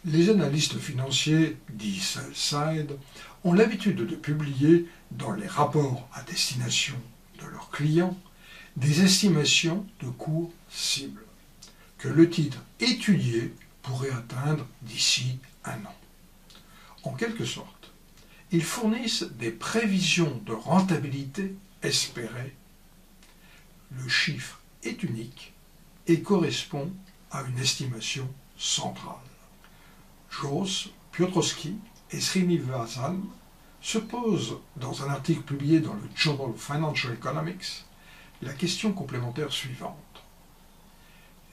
Les analystes financiers, dits sell-side, ont l'habitude de publier dans les rapports à destination de leurs clients des estimations de cours cibles que le titre étudié pourrait atteindre d'ici un an. En quelque sorte, ils fournissent des prévisions de rentabilité espérées. Le chiffre est unique et correspond à une estimation centrale. Jos, Piotrowski et Srinivasan se posent dans un article publié dans le Journal of Financial Economics la question complémentaire suivante.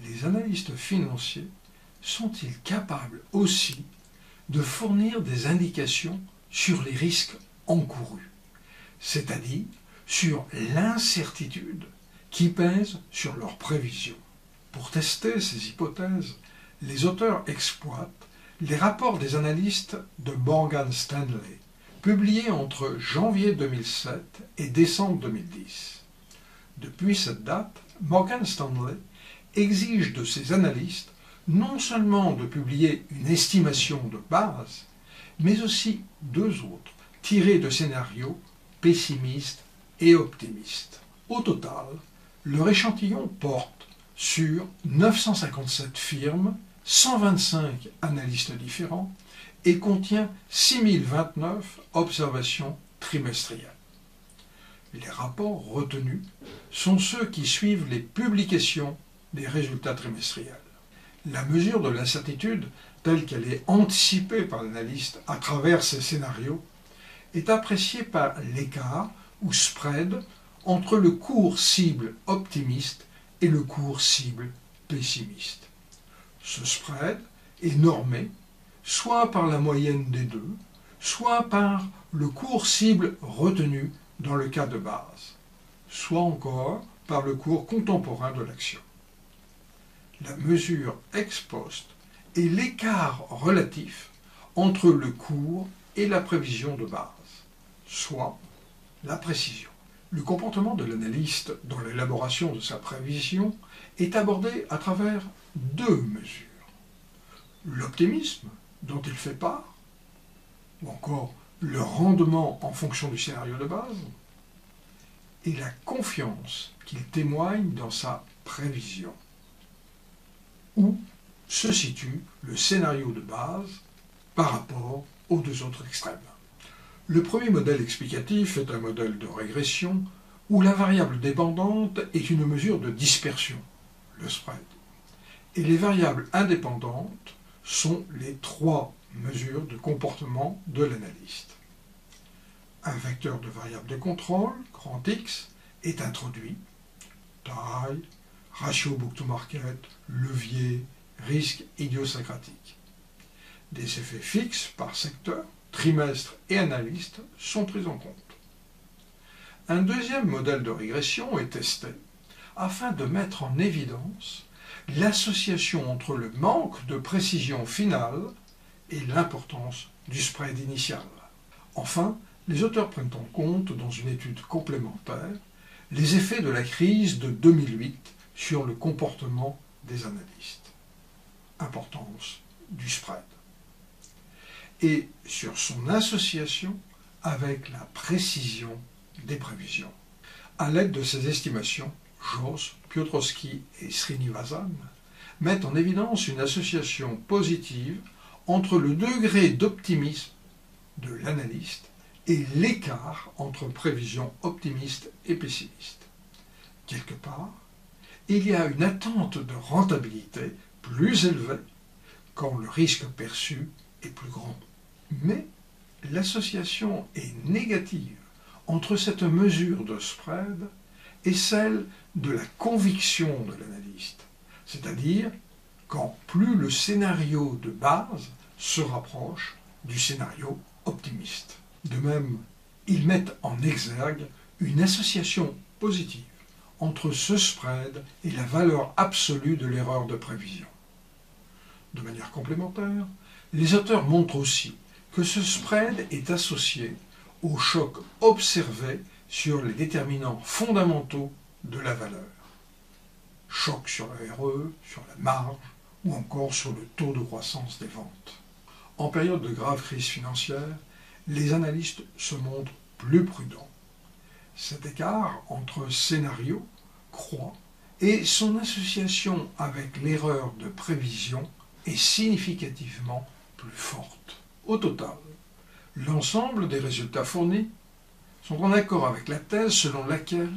Les analystes financiers sont-ils capables aussi de fournir des indications sur les risques encourus, c'est-à-dire sur l'incertitude qui pèse sur leurs prévisions? Pour tester ces hypothèses, les auteurs exploitent les rapports des analystes de Morgan Stanley, publiés entre janvier 2007 et décembre 2010. Depuis cette date, Morgan Stanley exige de ses analystes non seulement de publier une estimation de base, mais aussi deux autres, tirées de scénarios pessimistes et optimistes. Au total, leur échantillon porte sur 957 firmes, 125 analystes différents et contient 6029 observations trimestrielles. Les rapports retenus sont ceux qui suivent les publications des résultats trimestriels. La mesure de l'incertitude, telle qu'elle est anticipée par l'analyste à travers ces scénarios, est appréciée par l'écart ou spread entre le cours cible optimiste et le cours cible pessimiste. Ce spread est normé soit par la moyenne des deux, soit par le cours cible retenu dans le cas de base, soit encore par le cours contemporain de l'action. La mesure ex post est l'écart relatif entre le cours et la prévision de base, soit la précision. Le comportement de l'analyste dans l'élaboration de sa prévision est abordé à travers deux mesures. L'optimisme dont il fait part, ou encore le rendement en fonction du scénario de base, et la confiance qu'il témoigne dans sa prévision. Où se situe le scénario de base par rapport aux deux autres extrêmes. Le premier modèle explicatif est un modèle de régression où la variable dépendante est une mesure de dispersion, le spread, et les variables indépendantes sont les trois mesures de comportement de l'analyste. Un vecteur de variable de contrôle, grand X, est introduit, taille, ratio book-to-market, levier, risque idiosyncratique. Des effets fixes par secteur, trimestre et analyste sont pris en compte. Un deuxième modèle de régression est testé afin de mettre en évidence l'association entre le manque de précision finale et l'importance du spread initial. Enfin, les auteurs prennent en compte, dans une étude complémentaire, les effets de la crise de 2008 sur le comportement des analystes. Importance du spread. Et sur son association avec la précision des prévisions. À l'aide de ces estimations, Jos, Piotrowski et Srinivasan mettent en évidence une association positive entre le degré d'optimisme de l'analyste et l'écart entre prévisions optimistes et pessimistes. Quelque part, il y a une attente de rentabilité plus élevée quand le risque perçu est plus grand. Mais l'association est négative entre cette mesure de spread et celle de la conviction de l'analyste, c'est-à-dire quand plus le scénario de base se rapproche du scénario optimiste. De même, ils mettent en exergue une association positive entre ce spread et la valeur absolue de l'erreur de prévision. De manière complémentaire, les auteurs montrent aussi que ce spread est associé au choc observé sur les déterminants fondamentaux de la valeur. choc sur le RE, sur la marge ou encore sur le taux de croissance des ventes. En période de grave crise financière, les analystes se montrent plus prudents. Cet écart entre scénario croît et son association avec l'erreur de prévision est significativement plus forte. Au total, l'ensemble des résultats fournis sont en accord avec la thèse selon laquelle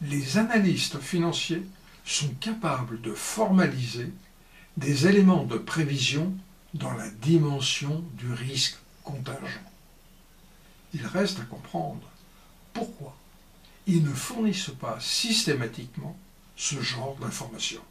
les analystes financiers sont capables de formaliser des éléments de prévision dans la dimension du risque contingent. Il reste à comprendre pourquoi ils ne fournissent pas systématiquement ce genre d'informations.